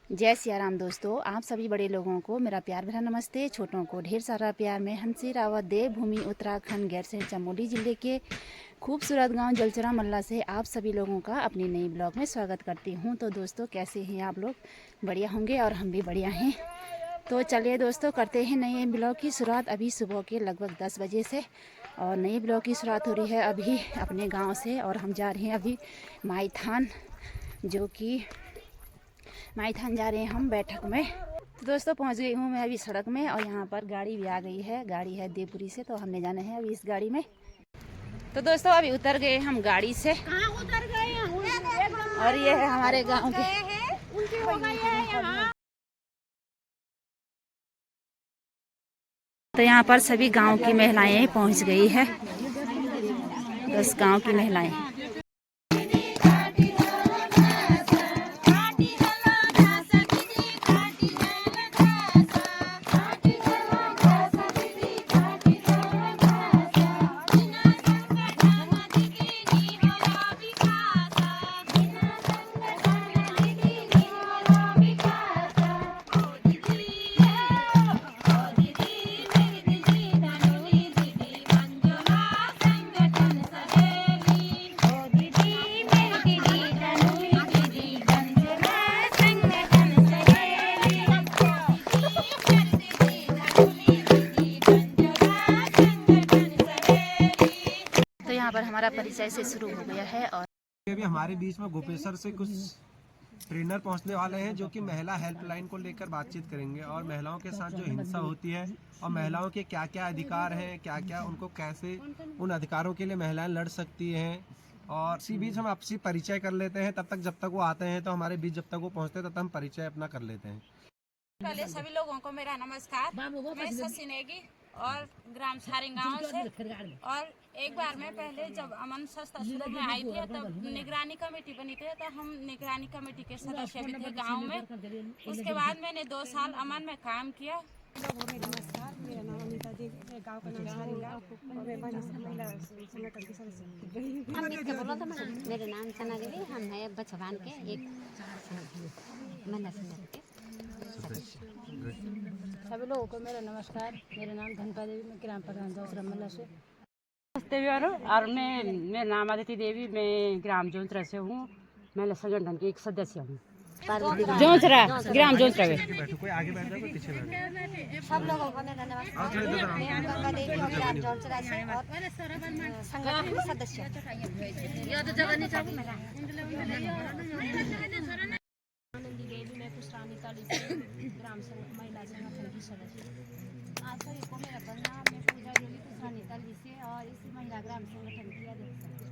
जय सिया राम दोस्तों, आप सभी बड़े लोगों को मेरा प्यार भरा नमस्ते। छोटों को ढेर सारा प्यार। मैं हंसी रावत देवभूमि उत्तराखंड गैरसैंण चमोली जिले के खूबसूरत गांव जलचरा मल्ला से आप सभी लोगों का अपनी नई ब्लॉग में स्वागत करती हूं। तो दोस्तों, कैसे हैं आप लोग? बढ़िया होंगे और हम भी बढ़िया हैं। तो चलिए दोस्तों, करते हैं नए ब्लॉग की शुरुआत अभी सुबह के लगभग 10 बजे से। और नई ब्लॉग की शुरुआत हो रही है अभी अपने गाँव से। और हम जा रहे हैं अभी माईथान, जो कि माईथान जा रहे हैं हम बैठक में। तो दोस्तों, पहुंच गई हूँ मैं अभी सड़क में और यहाँ पर गाड़ी भी आ गई है। गाड़ी है देवपुरी से, तो हमने जाना है अभी इस गाड़ी में। तो दोस्तों, अभी उतर गए हम गाड़ी से। कहाँ उतर गए हैं? और ये है हमारे गांव के। उल्टी हो गई है यहाँ। तो यहाँ पर सभी गांव की महिलाएं पहुंच गई है। 10 गांव की महिलाएं। यहाँ पर हमारा परिचय से शुरू हो गया है। और अभी हमारे बीच में गोपेश्वर से कुछ ट्रेनर पहुंचने वाले हैं, जो कि महिला हेल्पलाइन को लेकर बातचीत करेंगे और महिलाओं के साथ जो हिंसा होती है और महिलाओं के क्या क्या अधिकार हैं, क्या क्या उनको कैसे उन अधिकारों के लिए महिलाएं लड़ सकती हैं। और इसी बीच हम आपसी परिचय कर लेते हैं। तब तक जब तक वो आते हैं तो हमारे बीच जब तक वो पहुँचते हैं तब तक हम परिचय अपना कर लेते हैं। पहले सभी लोगों को मेरा नमस्कार। मैं शशि नेगी और ग्राम सारिंग गाँव से। और एक बार में पहले जब अमन संस्था शुरू में आई थी तब निगरानी कमेटी बनी थी, तो हम निगरानी कमेटी के सदस्य भी थे गांव में। उसके बाद मैंने 2 साल अमन में काम किया। नमस्कार, मेरा नाम अनीता देवी, मैं गाँव का नाम सारिंग गाँव और मैं महिला संगठन की सदस्य हूँ। मेरा नाम सना देवी, हम है बछवान के एक महिला संगठन के सभी लोगों को मेरा नमस्कार। मेरा नाम धनपा देवी, मैं ग्राम प्रधान जलचरा मल्ला से। नमस्ते और मेरा नाम आदित्य देवी, मैं ग्राम जोंचरा से हूँ। महिला संगठन की एक सदस्य हूँ। जोंचरा ग्राम जोंचरा में कोई आगे बैठ जाए, कोई पीछे बैठ जाए। सब लोगों को मेरा नमस्कार। मैं गंगा देवी और ग्राम जोंचरा से और संगठन की सदस्य हूँ। आनंदी देवी, मैं पुष्टानी ताली से ग्राम महिला संगठन की सदस्य हूँ। आप सभी को मेरा प्रणाम। मैं पूजा देवी पुष्टानी ताली से और इस महिला ग्राम संगठन की अध्यक्ष हूँ।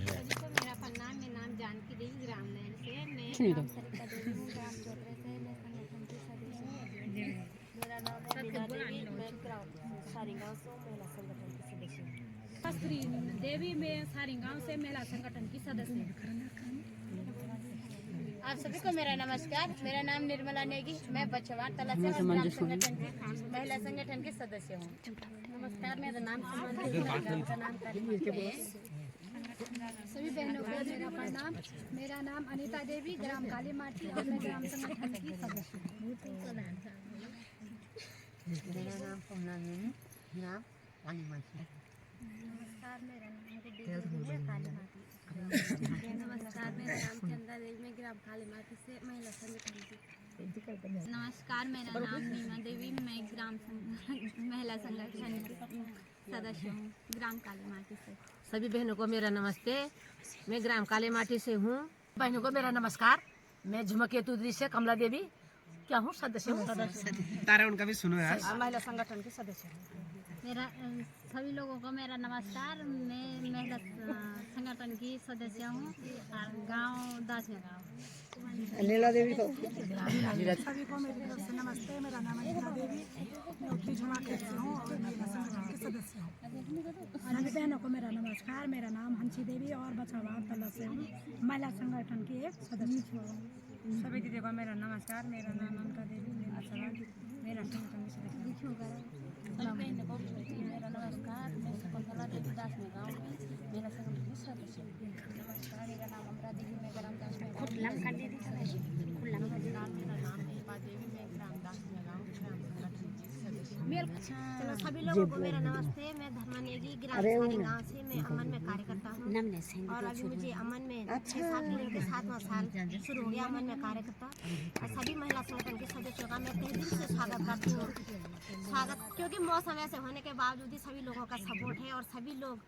सभी को मेरा प्रणाम। मैं नाम जानकी देवी, ग्राम नैन से। मैं ग्राम सरिता देवी हूँ, ग्राम जोंचरा से मैं संगठन की सदस्य हूँ। मेरा नाम है मीना देवी, मैं ग्राम सारिंग गाँव से महिला संगठन की सदस्य हूँ। श्री देवी, मैं सारिंग गाँव से महिला संगठन की सदस्य हूँ। आप सभी को मेरा नमस्कार। मेरा नाम निर्मला नेगी, मैं बछवान तला से ग्राम संगठन की महिला संगठन के सदस्य हूँ। नमस्कार, मेरा नाम सभी बहनों को मेरा प्रणाम। मेरा नाम अनीता देवी, ग्राम काली माटी और मैं ग्राम संगठन की सदस्य हूँ। मेरा नाम पूर्णा नेगी, ग्राम काली माटी। नमस्कार, मेरा नाम गुड्डी देवी है, काली माटी। नमस्कार, मेरा नाम चंदा देवी, मैं ग्राम काली माटी से महिला संगठन की। नमस्कार, मेरा नाम नीमा देवी, मैं ग्राम महिला संगठन की सदस्य हूँ, ग्राम काली माटी से। सभी बहनों को मेरा नमस्ते। मैं ग्राम काली माटी से हूँ। बहनों को मेरा नमस्कार। मैं झुमकेतु से कमला देवी क्या हूँ, सदस्य हूँ। तारा उनका भी सुनो यार। महिला संगठन के सदस्य हूँ। मेरा सभी लोगों को मेरा नमस्कार। मैं महिला संगठन की सदस्य हूँ और गाँव दासिया गाँव। लीला देवी को सभी को मेरी तरफ से नमस्ते। मेरा नाम है लीला देवी, मैं झुमकेतु से हूँ और महिला संगठन के सदस्य हूँ। सभी बहनों को मेरा नमस्कार। मेरा नाम हंसी देवी और बछवान तला से हूँ, महिला संगठन की एक सदस्य हूँ। सभी दीदी को मेरा नमस्कार। मेरा नाम अनका देवी, मेरा संगठन की सदस्य हूँ। मेरा नमस्कार। मैं शकुंतला देवी दास में गाँव में मेरा संगठन की सदस्य हूँ। नमस्कार, मेरा नाम अमरा देवी, मैं ग्राम दास में चलो सभी लोगों को मेरा नमस्ते। मैं धर्मा नेगी ग्राम सारी गाँव से मैं अमन में कार्य करता हूँ और अभी मुझे अमन में 6-7 महीने के 7वां साल शुरू हो गया अमन में कार्य करता। और सभी महिला संगठन के सदस्यों का मैं तहे दिल से स्वागत करती हूँ। स्वागत क्योंकि मौसम ऐसे होने के बावजूद ही सभी लोगों का सपोर्ट है और सभी लोग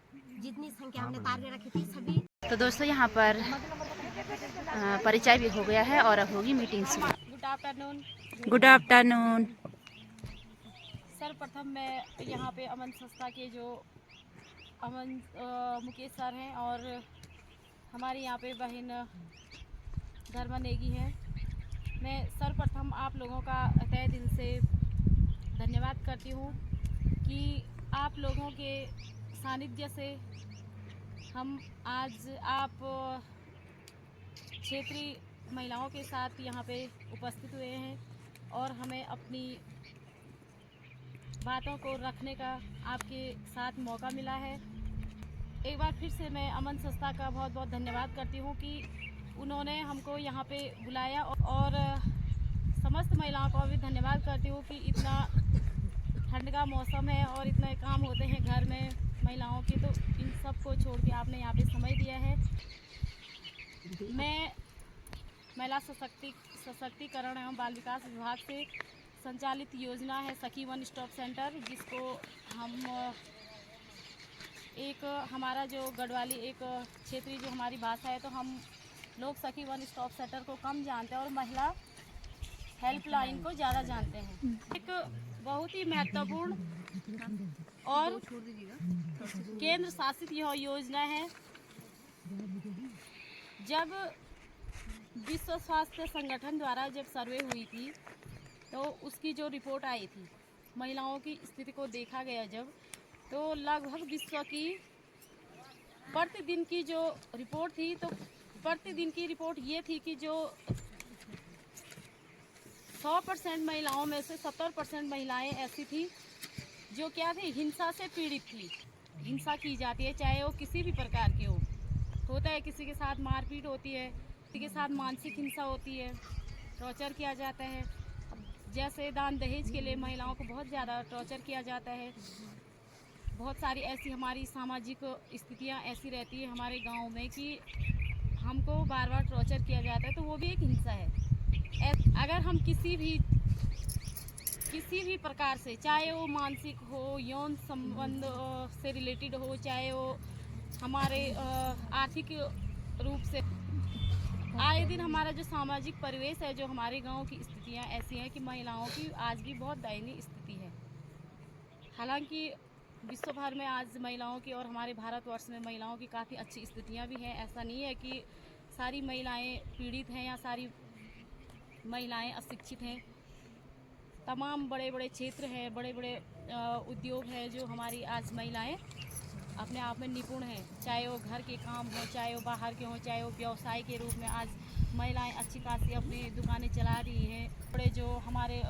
जितनी संख्या हमने टारगेट रखी थी सभी। तो दोस्तों यहाँ पर परिचय भी हो गया है और अब होगी मीटिंग शुरू। Good afternoon. Good afternoon. सर्वप्रथम मैं यहाँ पे अमन संस्था के जो अमन मुकेश सर हैं और हमारी यहाँ पे बहन धर्मा नेगी है, मैं सर्वप्रथम आप लोगों का तहे दिल से धन्यवाद करती हूँ कि आप लोगों के सानिध्य से हम आज आप क्षेत्रीय महिलाओं के साथ यहाँ पे उपस्थित हुए हैं और हमें अपनी बातों को रखने का आपके साथ मौका मिला है। एक बार फिर से मैं अमन संस्था का बहुत बहुत धन्यवाद करती हूँ कि उन्होंने हमको यहाँ पे बुलाया और समस्त महिलाओं को भी धन्यवाद करती हूँ कि इतना ठंड का मौसम है और इतने काम होते हैं घर में महिलाओं के, तो इन सब को छोड़ के आपने यहाँ पे समय दिया है। मैं महिला सशक्तिकरण एवं बाल विकास विभाग से संचालित योजना है सखी वन स्टॉप सेंटर, जिसको हम एक हमारा जो गढ़वाली एक क्षेत्रीय जो हमारी भाषा है तो हम लोग सखी वन स्टॉप सेंटर को कम जानते हैं और महिला हेल्पलाइन को ज़्यादा जानते हैं। एक बहुत ही महत्वपूर्ण और केंद्र शासित यह योजना है। जब विश्व स्वास्थ्य संगठन द्वारा जब सर्वे हुई थी तो उसकी जो रिपोर्ट आई थी, महिलाओं की स्थिति को देखा गया जब, तो लगभग विश्व की प्रतिदिन की जो रिपोर्ट थी, तो प्रतिदिन की रिपोर्ट ये थी कि जो 100% महिलाओं में से 70% महिलाएं ऐसी थी जो क्या थी, हिंसा से पीड़ित थी। हिंसा की जाती है, चाहे वो किसी भी प्रकार की हो। होता है किसी के साथ मारपीट होती है, किसी के साथ मानसिक हिंसा होती है, टॉर्चर किया जाता है। जैसे दान दहेज के लिए महिलाओं को बहुत ज़्यादा टॉर्चर किया जाता है। बहुत सारी ऐसी हमारी सामाजिक स्थितियां ऐसी रहती है हमारे गांव में कि हमको बार बार टॉर्चर किया जाता है, तो वो भी एक हिंसा है। अगर हम किसी भी प्रकार से, चाहे वो मानसिक हो, यौन संबंध से रिलेटेड हो, चाहे वो हमारे आर्थिक रूप से, आए दिन हमारा जो सामाजिक परिवेश है, जो हमारे गांव की स्थितियां ऐसी हैं कि महिलाओं की आज भी बहुत दयनीय स्थिति है। हालांकि विश्व भर में आज महिलाओं की और हमारे भारतवर्ष में महिलाओं की काफ़ी अच्छी स्थितियां भी हैं। ऐसा नहीं है कि सारी महिलाएं पीड़ित हैं या सारी महिलाएं अशिक्षित हैं। तमाम बड़े बड़े क्षेत्र हैं, बड़े बड़े उद्योग हैं जो हमारी आज महिलाएं अपने आप में निपुण हैं। चाहे वो घर के काम हो, चाहे वो बाहर के हों, चाहे वो व्यवसाय के रूप में आज महिलाएं अच्छी खासी अपनी दुकानें चला रही हैं। बड़े जो हमारे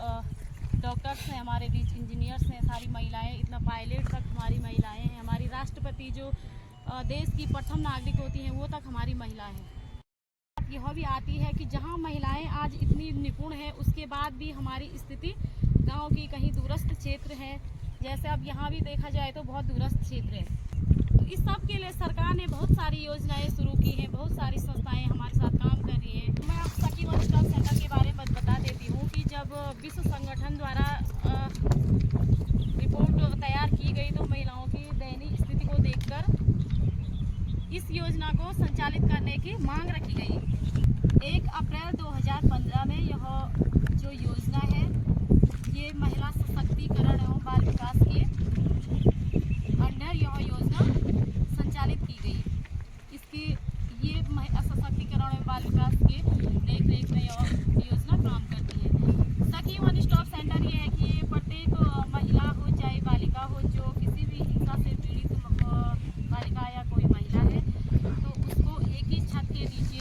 डॉक्टर्स हैं, हमारे बीच इंजीनियर्स हैं, सारी महिलाएं, इतना पायलट तक हमारी महिलाएं हैं। हमारी राष्ट्रपति जो देश की प्रथम नागरिक होती हैं वो तक हमारी महिला हैं। यह भी आती है कि जहां महिलाएं आज इतनी निपुण हैं, उसके बाद भी हमारी स्थिति गांव की कहीं दूरस्थ क्षेत्र है, जैसे अब यहाँ भी देखा जाए तो बहुत दूरस्थ क्षेत्र है। तो इस सब के लिए सरकार ने बहुत सारी योजनाएं शुरू की हैं, बहुत सारी संस्थाएं हमारे साथ काम कर रही हैं। मैं आप सखी वन स्टॉप सेंटर के बारे में बता देती हूँ कि जब विश्व संगठन द्वारा रिपोर्ट तैयार की गई तो महिलाओं की दयनीय स्थिति को देखकर इस योजना को संचालित करने की मांग रखी गई। 1 अप्रैल 2015 में यह जो योजना है ये महिला सशक्तिकरण एवं बाल विकास के अंडर यह योजना संचालित की गई। इसकी ये महिला सशक्तिकरण एवं बाल विकास के देख रेख में यह योजना काम करती है। सखी वन स्टॉप सेंटर ये है कि प्रत्येक महिला हो चाहे बालिका हो जो किसी भी हिंसा से पीड़ित बालिका या कोई महिला है तो उसको एक ही छत के नीचे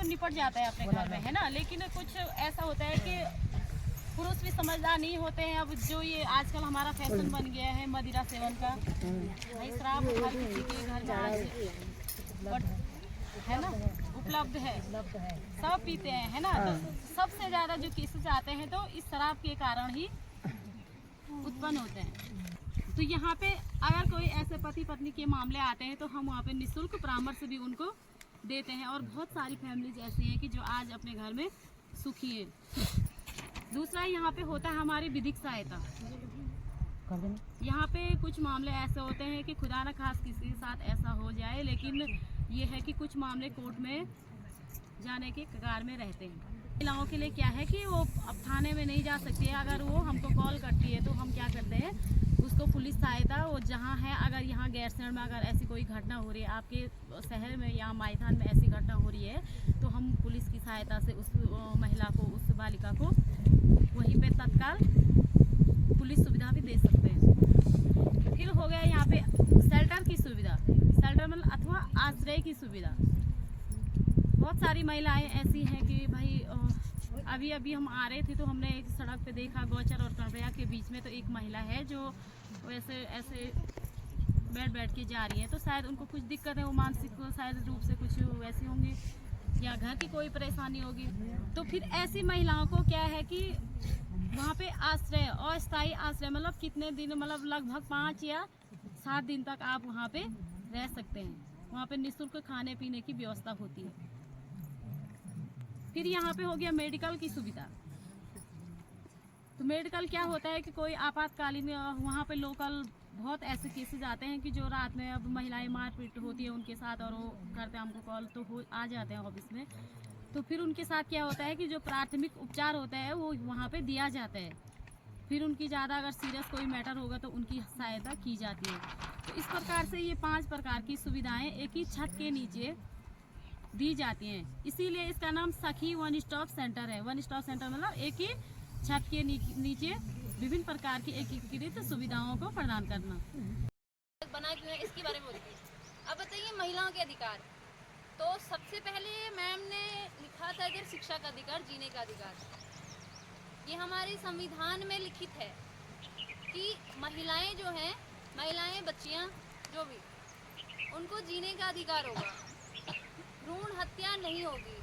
निपट जाता है अपने घर में, है ना। लेकिन कुछ ऐसा होता है कि पुरुष भी समझदार नहीं होते हैं। अब जो ये आजकल हमारा फैशन बन गया है मदिरा सेवन का, भाई शराब हर किसी के घर में आज है ना उपलब्ध है, सब पीते हैं, है ना। तो सबसे ज्यादा जो केसेस आते हैं तो इस शराब के कारण ही उत्पन्न होते हैं। तो यहाँ पे अगर कोई ऐसे पति पत्नी के मामले आते हैं तो हम वहाँ पे निःशुल्क परामर्श भी उनको देते हैं। और बहुत सारी फैमिलीज ऐसी हैं कि जो आज अपने घर में सुखी है। दूसरा यहाँ पे होता है हमारी विधिक सहायता। यहाँ पे कुछ मामले ऐसे होते हैं कि खुदा न खास किसी के साथ ऐसा हो जाए, लेकिन ये है कि कुछ मामले कोर्ट में जाने के कगार में रहते हैं। महिलाओं के लिए क्या है कि वो अब थाने में नहीं जा सकती है। अगर वो हमको कॉल करती है तो हम क्या करते हैं, उसको पुलिस सहायता वो जहाँ है, अगर यहाँ गैरसैंण में अगर ऐसी कोई घटना हो रही है, आपके शहर में या मायथान में ऐसी घटना हो रही है, तो हम पुलिस की सहायता से उस महिला को, उस बालिका को वहीं पे तत्काल पुलिस सुविधा भी दे सकते हैं। फिर हो गया यहाँ पे शेल्टर की सुविधा, शेल्टर मतलब अथवा आश्रय की सुविधा। बहुत सारी महिलाएं ऐसी हैं कि भाई अभी हम आ रहे थे तो हमने एक सड़क पे देखा, गौचर और कर्णप्रयाग के बीच में तो एक महिला है जो वैसे ऐसे बैठ के जा रही है। तो शायद उनको कुछ दिक्कत है, वो मानसिक शायद रूप से कुछ वैसी होंगी या घर की कोई परेशानी होगी। तो फिर ऐसी महिलाओं को क्या है कि वहाँ पे आश्रय, अस्थायी आश्रय मतलब कितने दिन, मतलब लगभग 5 या 7 दिन तक आप वहाँ पे रह सकते हैं। वहाँ पे निःशुल्क खाने पीने की व्यवस्था होती है। फिर यहाँ पे हो गया मेडिकल की सुविधा। तो मेडिकल क्या होता है कि कोई आपातकालीन, वहाँ पे लोकल बहुत ऐसे केसेस आते हैं कि जो रात में अब महिलाएं मारपीट होती है उनके साथ और वो करते हैं हमको कॉल, तो आ जाते हैं ऑफिस में। तो फिर उनके साथ क्या होता है कि जो प्राथमिक उपचार होता है वो वहाँ पे दिया जाता है। फिर उनकी ज़्यादा अगर सीरियस कोई मैटर होगा तो उनकी सहायता की जाती है। तो इस प्रकार से ये 5 प्रकार की सुविधाएं एक ही छत के नीचे दी जाती हैं। इसीलिए इसका नाम सखी वन स्टॉप सेंटर है। वन स्टॉप सेंटर मतलब एक ही छत के नीचे विभिन्न प्रकार की एकीकृत सुविधाओं को प्रदान करना। बनाए हुए हैं इसके बारे में होती है। अब बताइए महिलाओं के अधिकार। तो सबसे पहले मैम ने लिखा था इधर शिक्षा का अधिकार, जीने का अधिकार। ये हमारे संविधान में लिखित है कि महिलाएं जो हैं, महिलाएं बच्चियां जो भी, उनको जीने का अधिकार होगा, भ्रूण हत्या नहीं होगी।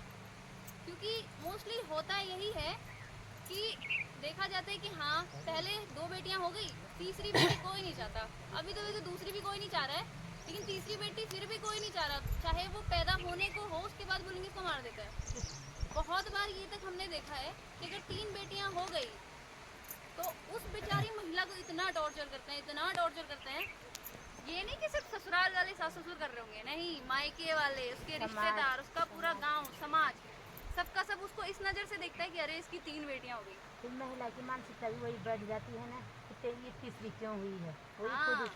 क्योंकि मोस्टली होता यही है कि देखा जाता है कि हाँ पहले 2 बेटियां हो गई, तीसरी बेटी कोई नहीं चाहता। अभी तो वैसे दूसरी भी कोई नहीं चाह रहा है, लेकिन तीसरी बेटी फिर भी कोई नहीं चाह रहा। चाहे वो पैदा होने को हो, उसके बाद बोलेंगे इसको मार देता है। बहुत बार ये तक हमने देखा है कि अगर 3 बेटियां हो गई तो उस बेचारी महिला को इतना टॉर्चर करते हैं, इतना टॉर्चर करते हैं। ये नहीं कि सिर्फ ससुराल वाले सास ससुर कर रहे होंगे, नहीं, मायके वाले, उसके रिश्तेदार, उसका पूरा गांव समाज, सबका सब उसको इस नज़र से देखता है कि अरे इसकी 3 बेटियां हो गई। तो महिला की मानसिकता भी वही बढ़ जाती है ना, तो ये तीसरी क्यों हुई है। हाँ,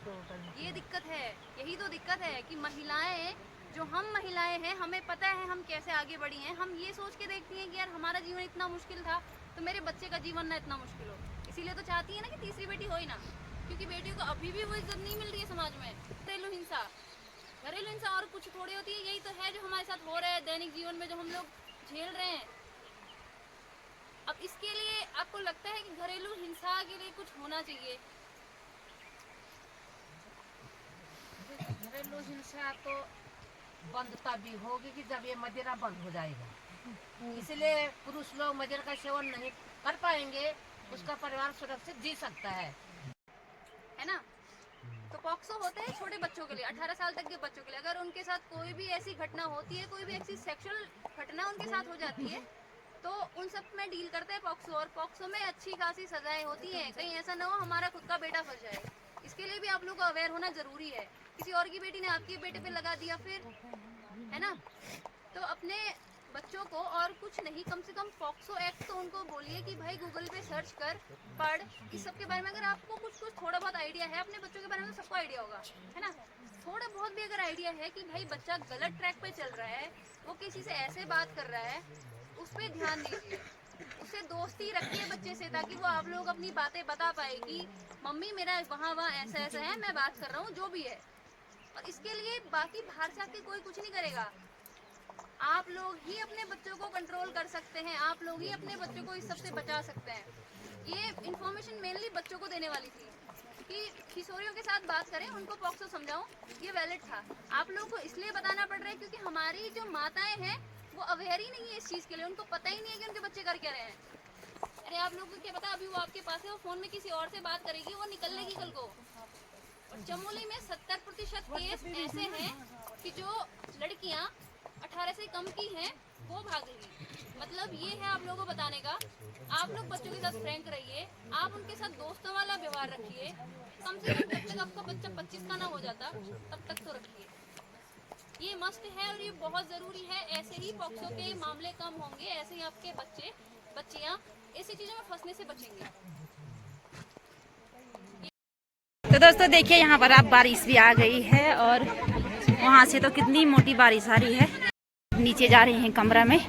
ये दिक्कत है, यही तो दिक्कत है कि महिलाएं, जो हम महिलाएं हैं, हमें पता है हम कैसे आगे बढ़ी हैं। हम ये सोच के देखती हैं कि यार हमारा जीवन इतना मुश्किल था तो मेरे बच्चे का जीवन ना इतना मुश्किल हो। इसीलिए तो चाहती है ना कि तीसरी बेटी हो ही ना, क्योंकि बेटियों को अभी भी वो इज्जत नहीं मिल रही है समाज में। घरेलू हिंसा और कुछ थोड़ी होती है, यही तो है जो हमारे साथ हो रहा है दैनिक जीवन में, जो हम लोग झेल रहे हैं। अब इसके लिए आपको लगता है कि घरेलू हिंसा के लिए कुछ होना चाहिए? घरेलू हिंसा तो बंद तभी होगी कि जब ये मदिरा बंद हो जाएगा। इसलिए पुरुष लोग मदिरा का सेवन नहीं कर पाएंगे, उसका परिवार सुरक्षित जी सकता है ना। तो पॉक्सो होते हैं छोटे बच्चों के लिए, 18 साल तक के बच्चों के लिए। अगर उनके साथ कोई भी ऐसी घटना होती है, कोई भी ऐसी सेक्सुअल घटना उनके साथ हो जाती है, तो उन सब में डील करते हैं पॉक्सो। और पॉक्सो में अच्छी खासी सजाएं होती हैं। कहीं ऐसा ना हो हमारा खुद का बेटा फंस जाए, इसके लिए भी आप लोग को अवेयर होना जरूरी है। किसी और की बेटी ने आपके बेटे पे लगा दिया फिर, है ना। तो अपने बच्चों को और कुछ नहीं, कम से कम पॉक्सो एक्ट तो उनको बोलिए कि भाई गूगल पे सर्च कर, पढ़, इस सब के बारे में। अगर आपको कुछ थोड़ा बहुत आइडिया है अपने बच्चों के बारे में, तो सबको आइडिया होगा, है ना। थोड़ा बहुत भी अगर आइडिया है कि भाई बच्चा गलत ट्रैक पे चल रहा है, वो किसी से ऐसे बात कर रहा है, उस पर ध्यान दीजिए। उससे दोस्ती रखिए बच्चे से, ताकि वो आप लोग अपनी बातें बता पाए कि मम्मी मेरा वहाँ ऐसा ऐसा है, मैं बात कर रहा हूँ, जो भी है। और इसके लिए बाकी बाहर से आके कोई कुछ नहीं करेगा। आप लोग ही अपने बच्चों को कंट्रोल कर सकते हैं, आप लोग ही अपने बच्चों को इस सब से बचा सकते हैं। ये इन्फॉर्मेशन मेनली बच्चों को देने वाली थी कि किशोरियों के साथ बात करें, उनको पॉक्सो समझाऊं, ये वैलिड था। आप लोगों को इसलिए बताना पड़ रहा है क्योंकि हमारी जो माताएं हैं वो अवेयर ही नहीं है इस चीज़ के लिए, उनको पता ही नहीं है कि उनके बच्चे कर क्या रहे हैं। अरे आप लोगों को क्या पता, अभी वो आपके पास है, वो फ़ोन में किसी और से बात करेगी, वो निकल लेगी कल को। और चमोली में 70% केस ऐसे हैं कि जो लड़कियां 18 से कम की हैं वो भाग गई। मतलब ये है आप लोगों को बताने का, आप लोग बच्चों के साथ फ्रैंक रहिए, आप उनके साथ दोस्तों वाला व्यवहार रखिए। कम से कम जब तक आपका बच्चा 25 का ना हो जाता तब तक तो रखिए। ये मस्ट है और ये बहुत ज़रूरी है। ऐसे ही पॉक्सो के मामले कम होंगे, ऐसे ही आपके बच्चे बच्चियाँ ऐसी चीज़ों में फंसने से बचेंगे। तो दोस्तों देखिए यहाँ पर अब बारिश भी आ गई है और वहाँ से तो कितनी मोटी बारिश आ रही है। नीचे जा रहे हैं कमरा में।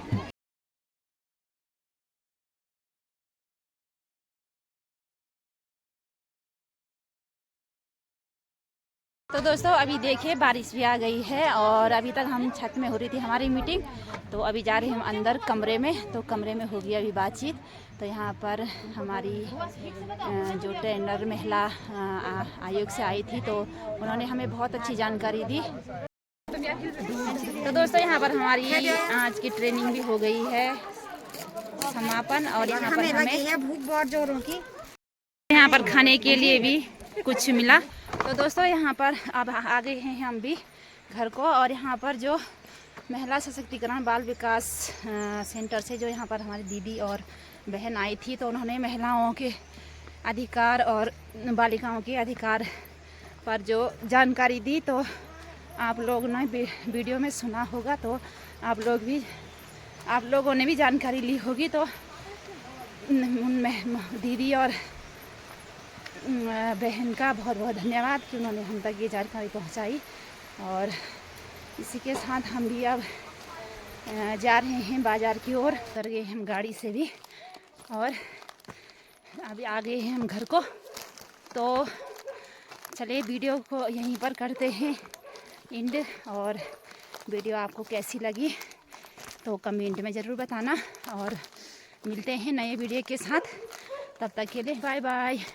तो दोस्तों अभी देखिए बारिश भी आ गई है और अभी तक हम छत में हो रही थी हमारी मीटिंग, तो अभी जा रहे हैं हम अंदर कमरे में। तो कमरे में होगी अभी बातचीत। तो यहाँ पर हमारी जो ट्रेनर महिला आयोग से आई थी तो उन्होंने हमें बहुत अच्छी जानकारी दी। तो दोस्तों यहाँ पर हमारी आज की ट्रेनिंग भी हो गई है समापन और यहाँ पर हमें भूख बहुत जोरों की यहाँ पर खाने के लिए भी कुछ मिला। तो दोस्तों यहाँ पर अब आ गए हैं हम भी घर को और यहाँ पर जो महिला सशक्तिकरण बाल विकास सेंटर से जो यहाँ पर हमारी दीदी और बहन आई थी तो उन्होंने महिलाओं के अधिकार और बालिकाओं के अधिकार पर जो जानकारी दी। तो आप लोगों ने वीडियो में सुना होगा, तो आप लोगों ने भी जानकारी ली होगी। तो दीदी और बहन का बहुत बहुत धन्यवाद कि उन्होंने हम तक ये जानकारी पहुंचाई। और इसी के साथ हम भी अब जा रहे हैं बाज़ार की ओर। उतर गए हम गाड़ी से भी और अभी आ गए हैं हम घर को। तो चलिए वीडियो को यहीं पर करते हैं एंड। और वीडियो आपको कैसी लगी तो कमेंट में ज़रूर बताना और मिलते हैं नए वीडियो के साथ। तब तक के लिए बाय बाय।